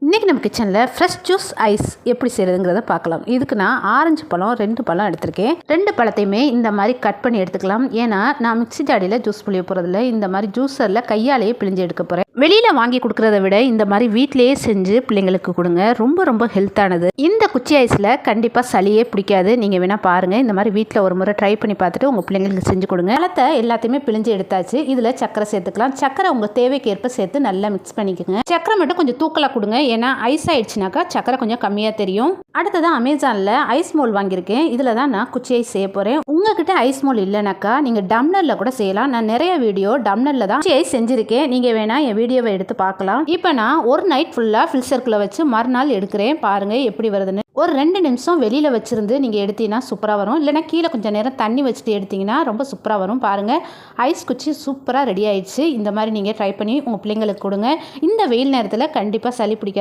இன்றைக்கி நம்ம கிச்சனில் ஃப்ரெஷ் ஜூஸ் ஐஸ் எப்படி செய்கிறதுங்கிறத பார்க்கலாம். இதுக்கு நான் ஆரஞ்சு பழம் 2 பழம் எடுத்திருக்கேன். 2 பழத்தையுமே இந்த மாதிரி கட் பண்ணி எடுத்துக்கலாம். ஏன்னா நான் மிக்ஸி ஜாடியில் ஜூஸ் புளிய போகிறதில்ல, இந்த மாதிரி ஜூஸரில் கையாலேயே பிழிஞ்சு எடுக்க போகிறேன். வெளியில் வாங்கி கொடுக்குறத விட இந்த மாதிரி வீட்டிலேயே செஞ்சு பிள்ளைங்களுக்கு கொடுங்க. ரொம்ப ரொம்ப ஹெல்த்தானது. இந்த குச்சி ஐஸில் கண்டிப்பாக சளியே பிடிக்காது. நீங்கள் வேணால் பாருங்கள். இந்த மாதிரி வீட்டில் ஒரு முறை ட்ரை பண்ணி பார்த்துட்டு உங்கள் பிள்ளைங்களுக்கு செஞ்சு கொடுங்க. பழத்தை எல்லாத்தையுமே பிழிஞ்சு எடுத்தாச்சு. இதில் சக்கரை சேர்த்துக்கலாம். சக்கரை உங்கள் தேவைக்கு ஏற்ப சேர்த்து நல்லா மிக்ஸ் பண்ணிக்கோங்க. சக்கரை மட்டும் கொஞ்சம் தூக்கலாக கொடுங்க. ஏன்னா ஐஸ் ஆயிடுச்சுனாக்கா சக்கரை கொஞ்சம் கம்மியாக தெரியும். அடுத்ததான் அமேசானில் ஐஸ் மோல் வாங்கியிருக்கேன். இதில் தான் நான் குச்சி ஐஸ் செய்ய போகிறேன். உங்ககிட்ட ஐஸ் மோல் இல்லைனாக்கா நீங்கள் டம்ளரில் கூட செய்யலாம். நான் நிறைய வீடியோ டம்ளரில் தான் குச்சி ஐஸ் செஞ்சுருக்கேன். நீங்கள் வேணால் என் வீடியோவை எடுத்து பார்க்கலாம். இப்போ நான் ஒரு நைட் ஃபுல்லாக ஃபில்டருக்குள்ளே வச்சு மறுநாள் எடுக்கிறேன். பாருங்கள் எப்படி வருதுன்னு. ஒரு 2 நிமிஷம் வெளியில் வச்சுருந்து நீங்கள் எடுத்தீங்கன்னா சூப்பராக வரும். இல்லைனா கீழே கொஞ்சம் நேரம் தண்ணி வச்சுட்டு எடுத்திங்கன்னா ரொம்ப சூப்பராக வரும். பாருங்கள், ஐஸ் குச்சி சூப்பராக ரெடி ஆயிடுச்சு. இந்த மாதிரி நீங்கள் ட்ரை பண்ணி உங்கள் பிள்ளைங்களுக்கு கொடுங்க. இந்த வெயில் நேரத்தில் கண்டிப்பாக சளி பிடிக்காது.